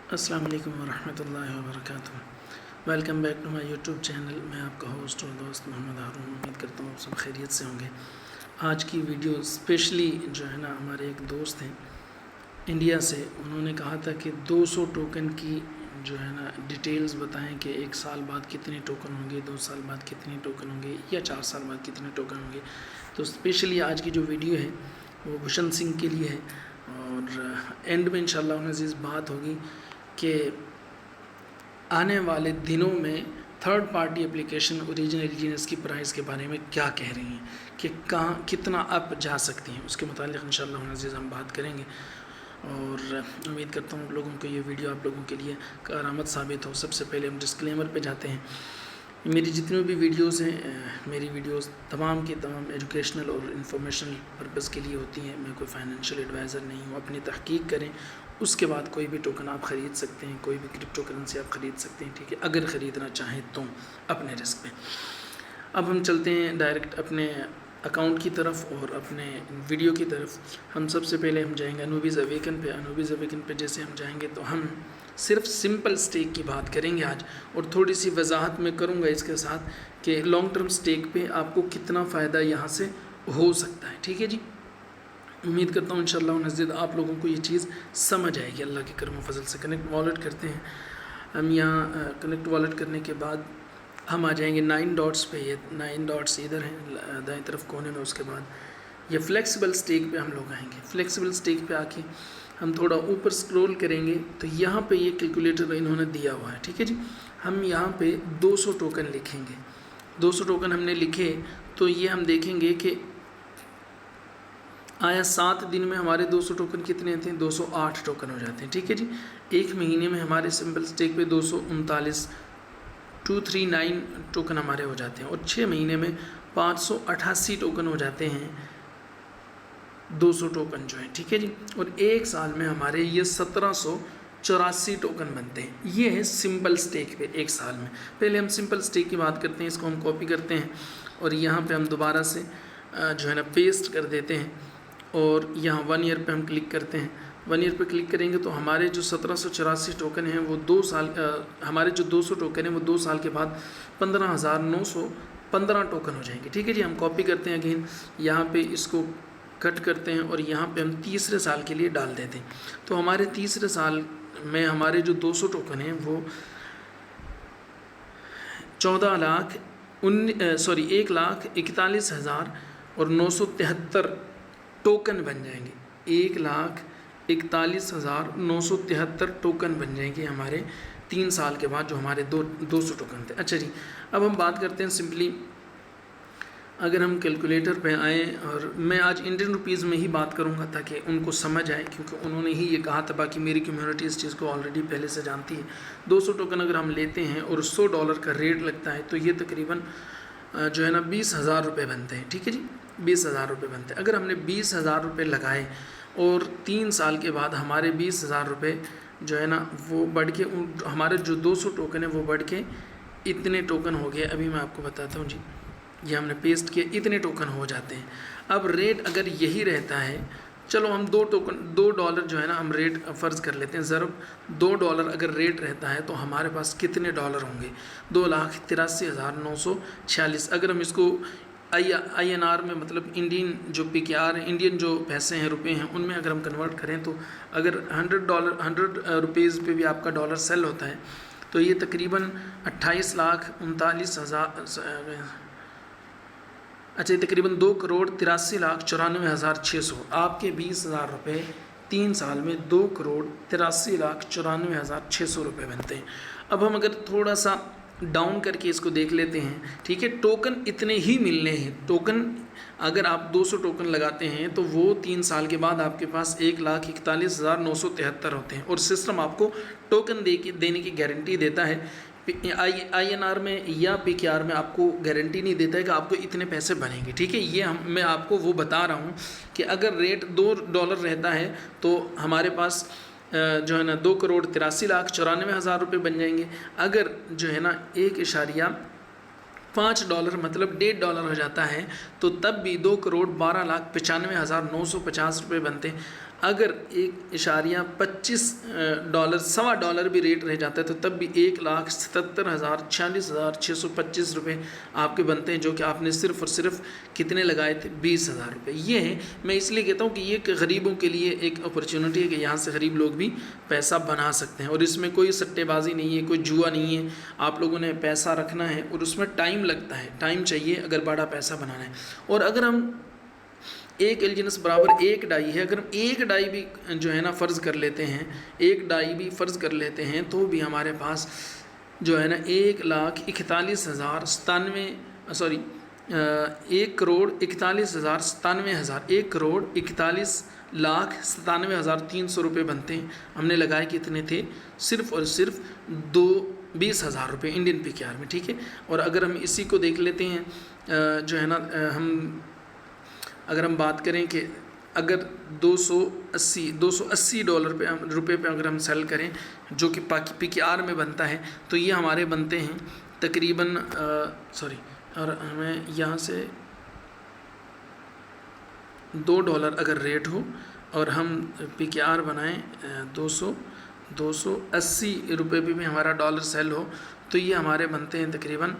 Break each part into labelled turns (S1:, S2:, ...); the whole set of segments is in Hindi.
S1: अस्सलाम वालेकुम वरहमतुल्लाहि वबरकातुहू। Welcome back to my YouTube channel. मैं आपका होस्ट और दोस्त मोहम्मद हारून। उम्मीद करता हूँ आप सब खैरियत से होंगे। आज की वीडियो स्पेशली जो है ना, हमारे एक दोस्त हैं इंडिया से, उन्होंने कहा था कि 200 टोकन की जो है ना डिटेल्स बताएं कि 1 साल बाद कितने टोकन होंगे, 2 साल बाद कितने टोकन होंगे या 4 साल बाद कितने टोकन होंगे। तो स्पेशली आज की जो वीडियो है वो भूषण सिंह के लिए है और एंड में इंशाअल्लाह अज़ीज़ बात होगी कि आने वाले दिनों में थर्ड पार्टी एप्लीकेशन ओरिजिनस की प्राइस के बारे में क्या कह रही हैं कि कहाँ कितना अप जा सकती हैं, उसके मुतालिक इंशाअल्लाह अज़ीज़ हम बात करेंगे। और उम्मीद करता हूँ आप लोगों को ये वीडियो आप लोगों के लिए कारआमद साबित हो। सबसे पहले हम डिस्क्लेमर पे जाते हैं। मेरी जितनी भी वीडियोस हैं, मेरी वीडियोस तमाम की तमाम एजुकेशनल और इंफॉर्मेशनल पर्पज़ के लिए होती हैं। मैं कोई फाइनेंशियल एडवाइज़र नहीं हूँ। अपनी तहकीक करें, उसके बाद कोई भी टोकन आप ख़रीद सकते हैं, कोई भी क्रिप्टो करेंसी आप ख़रीद सकते हैं, ठीक है, अगर ख़रीदना चाहें तो अपने रिस्क पे। अब हम चलते हैं डायरेक्ट अपने अकाउंट की तरफ और अपने वीडियो की तरफ। हम सबसे पहले हम जाएंगे अनूबीज़ अवेकन पे। अनूबीज़ अवेकन पे जैसे हम जाएंगे तो हम सिर्फ सिंपल स्टेक की बात करेंगे आज, और थोड़ी सी वजाहत मैं करूँगा इसके साथ कि लॉन्ग टर्म स्टेक पे आपको कितना फ़ायदा यहाँ से हो सकता है, ठीक है जी। उम्मीद करता हूँ इंशाअल्लाह नज़ीद आप लोगों को ये चीज़ समझ आएगी। अल्लाह के करम फजल से कनेक्ट वॉलेट करते हैं हम। यहाँ कनेक्ट वॉलेट करने के बाद हम आ जाएंगे 9 डॉट्स पे। ये 9 डॉट्स इधर हैं दाएं तरफ कोने में। उसके बाद ये फ्लेक्सिबल स्टेक पे हम लोग आएंगे। फ्लेक्सिबल स्टेक पे आके हम थोड़ा ऊपर स्क्रॉल करेंगे तो यहाँ पे ये कैलकुलेटर इन्होंने दिया हुआ है, ठीक है जी। हम यहाँ पे 200 टोकन लिखेंगे। 200 टोकन हमने लिखे तो ये हम देखेंगे कि आया 7 दिन में हमारे 200 टोकन कितने थे, 208 टोकन हो जाते हैं, ठीक है जी। एक महीने में हमारे सिंपल स्टेक पे 239 टोकन हमारे हो जाते हैं, और 6 महीने में 588 टोकन हो जाते हैं 200 टोकन जो है, ठीक है जी। और 1 साल में हमारे ये 1784 टोकन बनते हैं। ये है सिंपल स्टेक पे 1 साल में। पहले हम सिंपल स्टेक की बात करते हैं। इसको हम कॉपी करते हैं और यहाँ पे हम दोबारा से जो है ना पेस्ट कर देते हैं, और यहाँ 1 ईयर पे हम क्लिक करते हैं। 1 ईयर पे क्लिक करेंगे तो हमारे जो 1784 टोकन हैं वो 2 साल हमारे जो 200 टोकन हैं वो 2 साल के बाद 15,915 टोकन हो जाएंगे, ठीक है जी। हम कॉपी करते हैं अगेन, यहाँ पे इसको कट करते हैं और यहाँ पे हम तीसरे साल के लिए डाल देते हैं। तो हमारे तीसरे साल में हमारे जो 200 टोकन हैं वो 1,41,973 टोकन बन जाएंगे। 1,41,973 टोकन बन जाएंगे हमारे 3 साल के बाद, जो हमारे 200 टोकन थे। अच्छा जी, अब हम बात करते हैं सिंपली, अगर हम कैलकुलेटर पे आएँ, और मैं आज इंडियन रुपीज़ में ही बात करूंगा ताकि उनको समझ आए, क्योंकि उन्होंने ही ये कहा था। बाकी मेरी कम्युनिटी इस चीज़ को ऑलरेडी पहले से जानती है। 200 टोकन अगर हम लेते हैं और $100 का रेट लगता है तो ये तकरीबन जो है ना 20,000 रुपये बनते हैं, ठीक है जी। 20,000 रुपये बनते हैं। अगर हमने 20,000 रुपये लगाए और 3 साल के बाद हमारे 20,000 रुपये जो है ना वो बढ़ के हमारे जो 200 टोकन है वो बढ़ के इतने टोकन हो गए। अभी मैं आपको बताता हूँ जी, ये हमने पेस्ट किया, इतने टोकन हो जाते हैं। अब रेट अगर यही रहता है, चलो हम $2 जो है ना हम रेट फ़र्ज़ कर लेते हैं। ज़रूर $2 अगर रेट रहता है तो हमारे पास कितने डॉलर होंगे, 2,83,946। अगर हम इसको INR में, मतलब इंडियन जो PKR है, इंडियन जो पैसे हैं, रुपए हैं, उनमें अगर हम कन्वर्ट करें तो अगर $100 रुपीज़ पे भी आपका डॉलर सेल होता है तो ये तकरीबन 28,39,000 अच्छा, तकरीबन 2,83,94,600 आपके 20,000 रुपये 3 साल में 2,83,94,600 रुपये बनते हैं। अब हम अगर थोड़ा सा डाउन करके इसको देख लेते हैं, ठीक है, टोकन इतने ही मिलने हैं। टोकन अगर आप 200 टोकन लगाते हैं तो वो 3 साल के बाद आपके पास 1,41,973 होते हैं, और सिस्टम आपको टोकन देने की गारंटी देता है। INR में या PKR में आपको गारंटी नहीं देता है कि आपको इतने पैसे बनेंगे, ठीक है। ये मैं आपको वो बता रहा हूँ कि अगर रेट $2 रहता है तो हमारे पास जो है ना 2,83,94,000 रुपये बन जाएंगे। अगर जो है ना $1.5 मतलब $1.5 हो जाता है तो तब भी 2,12,95,950 रुपये बनते हैं। अगर $1.25 $1.25 भी रेट रह जाता है तो तब भी 1,77,046,625 रुपये आपके बनते हैं, जो कि आपने सिर्फ़ और सिर्फ कितने लगाए थे, 20,000 रुपये। ये है, मैं इसलिए कहता हूँ कि ये गरीबों के लिए एक अपॉर्चुनिटी है कि यहाँ से गरीब लोग भी पैसा बना सकते हैं, और इसमें कोई सट्टेबाजी नहीं है, कोई जुआ नहीं है। आप लोगों ने पैसा रखना है और उसमें टाइम लगता है, टाइम चाहिए अगर बड़ा पैसा बनाना है। और अगर हम एक एलजीएनएस बराबर एक डाई है, अगर हम एक डाई भी जो है ना फ़र्ज़ कर लेते हैं, एक डाई भी फ़र्ज़ कर लेते हैं, तो भी हमारे पास जो है ना 1,41,097 सॉरी 1,41,97,000 1,41,97,300 रुपये बनते हैं। हमने लगाए कितने थे, सिर्फ़ और सिर्फ 20,000 रुपये इंडियन PKR में, ठीक है। और अगर हम इसी को देख लेते हैं जो है ना, अगर हम बात करें कि अगर $280 रुपये पे अगर हम सेल करें, जो कि PKR में बनता है, तो ये हमारे बनते हैं तकरीबन और हमें यहाँ से $2 अगर रेट हो और हम PKR बनाएं 280 रुपये भी हमारा डॉलर सेल हो, तो ये हमारे बनते हैं तकरीबन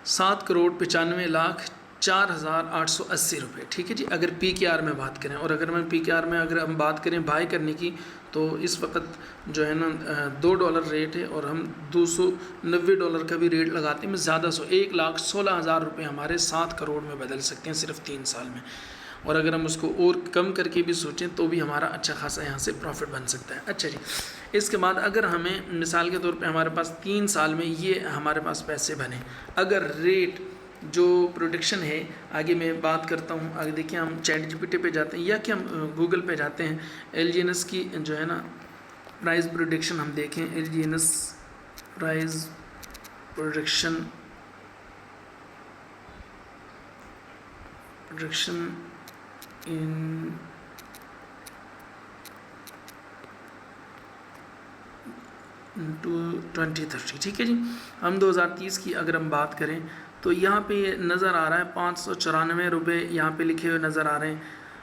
S1: 7,95,04,880 रुपये, ठीक है जी, अगर PKR में बात करें। और अगर मैं PKR में अगर हम बात करें बाय करने की, तो इस वक्त जो है ना $2 रेट है और हम $290 का भी रेट लगाते हैं, ज़्यादा 1,16,000 रुपये हमारे 7 करोड़ में बदल सकते हैं सिर्फ 3 साल में। और अगर हम उसको और कम करके भी सोचें तो भी हमारा अच्छा खासा यहाँ से प्रॉफिट बन सकता है। अच्छा जी, इसके बाद अगर हमें मिसाल के तौर पे हमारे पास 3 साल में ये हमारे पास पैसे बने, अगर रेट जो प्रोडिक्शन है, आगे मैं बात करता हूँ, आगे देखिए हम ChatGPT पे जाते हैं या कि हम गूगल पे जाते हैं, एलजीएनएस की जो है ना प्राइस प्रोडिक्शन हम देखें, एलजीएनएस प्राइस प्रोडिक्शन इन 2030, ठीक है जी। हम 2030 की अगर हम बात करें तो यहाँ पे नज़र आ रहा है 594 रुपये यहाँ पे लिखे हुए नज़र आ रहे हैं,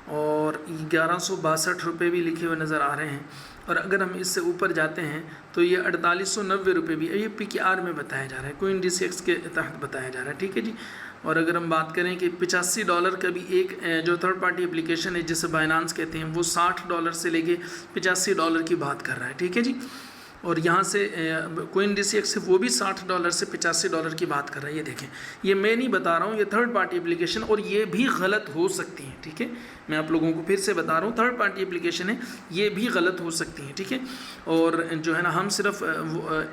S1: और 1162 रुपये भी लिखे हुए नज़र आ रहे हैं। और अगर हम इससे ऊपर जाते हैं तो ये 4890 रुपये भी, ये PKR में बताया जा रहा है, कोइन DCX के तहत बताया जा रहा है, ठीक है जी। और अगर हम बात करें कि $85 का भी एक जो थर्ड पार्टी एप्लीकेशन है जिसे बाइनांस कहते हैं, वो $60 से लेके $85 की बात कर रहा है, ठीक है जी। और यहाँ से कोइन DCX से वो भी $60 से $85 की बात कर रहा है। ये देखें, ये मैं नहीं बता रहा हूँ, ये थर्ड पार्टी एप्लीकेशन, और ये भी गलत हो सकती है, ठीक है। मैं आप लोगों को फिर से बता रहा हूँ, थर्ड पार्टी एप्लीकेशन है, ये भी गलत हो सकती हैं, ठीक है। और जो है ना हम सिर्फ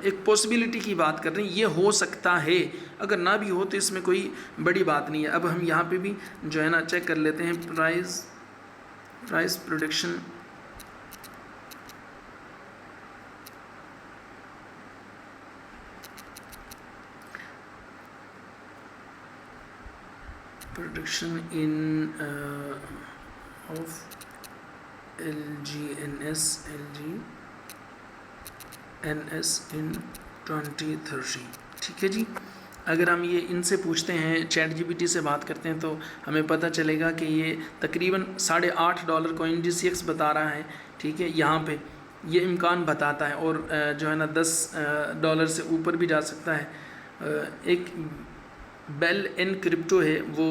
S1: एक पॉसिबिलिटी की बात कर रहे हैं, ये हो सकता है, अगर ना भी हो तो इसमें कोई बड़ी बात नहीं है। अब हम यहाँ पर भी जो है ना चेक कर लेते हैं price prediction in of LGNS in 2030, ठीक है जी। अगर हम ये इनसे पूछते हैं, ChatGPT से बात करते हैं, तो हमें पता चलेगा कि ये तकरीबन $8.5 कोइन DCX बता रहा है, ठीक है। यहाँ पे ये इम्कान बताता है, और जो है ना $10 से ऊपर भी जा सकता है। एक बेल इन क्रिप्टो है, वो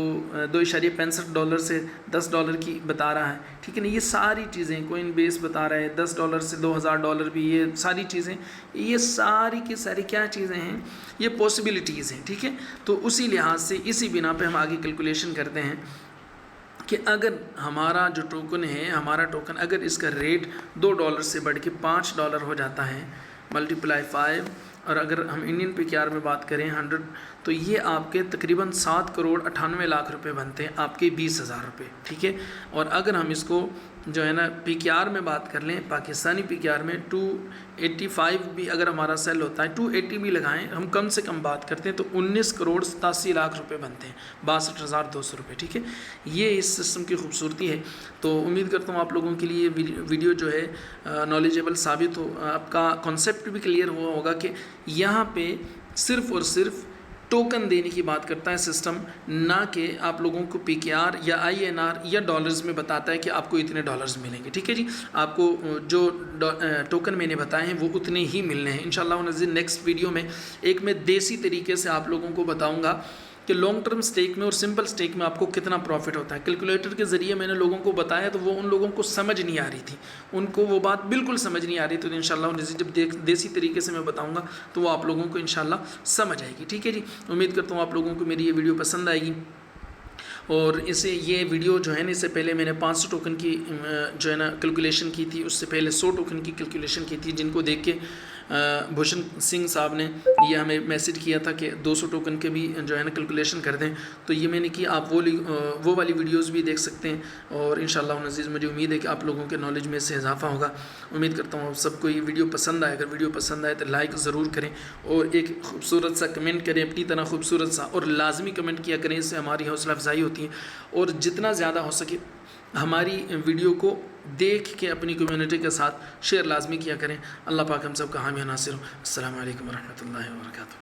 S1: $2.65 से $10 की बता रहा है, ठीक है ना। ये सारी चीज़ें, कोइन बेस बता रहा है $10 से $2000 भी, ये सारी चीज़ें, ये सारी की सारी क्या चीज़ें हैं, ये पॉसिबिलिटीज़ हैं, ठीक है। तो उसी लिहाज से, इसी बिना पे हम आगे कैलकुलेशन करते हैं कि अगर हमारा जो टोकन है, हमारा टोकन अगर इसका रेट $2 से बढ़ के $5 हो जाता है, मल्टीप्लाई 5, और अगर हम इंडियन PKR में बात करें 100, तो ये आपके तकरीबन 7,98,00,000 रुपये बनते हैं, आपके 20,000 रुपये, ठीक है। और अगर हम इसको जो है ना PKR में बात कर लें, पाकिस्तानी PKR में 285 भी अगर हमारा सेल होता है, 280 भी लगाएं, हम कम से कम बात करते हैं तो 19,87,00,000 रुपये बनते हैं, 62,200 रुपये, ठीक है। ये इस सिस्टम की खूबसूरती है। तो उम्मीद करता हूँ आप लोगों के लिए वीडियो जो है नॉलेजेबल साबित हो, आपका कॉन्सेप्ट भी क्लियर हुआ होगा कि यहाँ पे सिर्फ़ और सिर्फ टोकन देने की बात करता है सिस्टम, ना कि आप लोगों को PKR या INR या डॉलर्स में बताता है कि आपको इतने डॉलर्स मिलेंगे। ठीक है जी, आपको जो टोकन मैंने बताए हैं वो उतने ही मिलने हैं इंशाल्लाह नज़ीर। नेक्स्ट वीडियो में एक मैं देसी तरीके से आप लोगों को बताऊँगा कि लॉन्ग टर्म स्टेक में और सिंपल स्टेक में आपको कितना प्रॉफिट होता है। कैलकुलेटर के ज़रिए मैंने लोगों को बताया तो वो उन लोगों को समझ नहीं आ रही थी, उनको वो बात बिल्कुल समझ नहीं आ रही। तो इंशाल्लाह जब देसी तरीके से मैं बताऊंगा तो वो आप लोगों को इंशाल्लाह समझ आएगी। ठीक है जी, उम्मीद करता हूँ आप लोगों को मेरी ये वीडियो पसंद आएगी। और ये वीडियो जो है ना, इससे पहले मैंने 500 टोकन की जो है ना कैलकुलेशन की थी, उससे पहले 100 टोकन की कैलकुलेशन की थी, जिनको देख के भूषण सिंह साहब ने ये हमें मैसेज किया था कि 200 टोकन के भी जो है ना कैलकुलेशन कर दें। तो ये मैंने की, आप वो वाली वीडियोस भी देख सकते हैं। और इंशाल्लाह नज़ीज़ मुझे उम्मीद है कि आप लोगों के नॉलेज में इससे इजाफा होगा। उम्मीद करता हूँ आप सबको ये वीडियो पसंद आए। अगर वीडियो पसंद आए तो लाइक ज़रूर करें और एक खूबसूरत सा कमेंट करें, अपनी तरह खूबसूरत सा, और लाजमी कमेंट किया करें, इससे हमारी हौसला अफजाई होती है। और जितना ज़्यादा हो सके हमारी वीडियो को देख के अपनी कम्युनिटी के साथ शेयर लाजमी किया करें। अल्लाह पाक हम सब का हामी नासिर हो। अस्सलामु अलैकुम वरहमतुल्लाहि वबरकातुहू।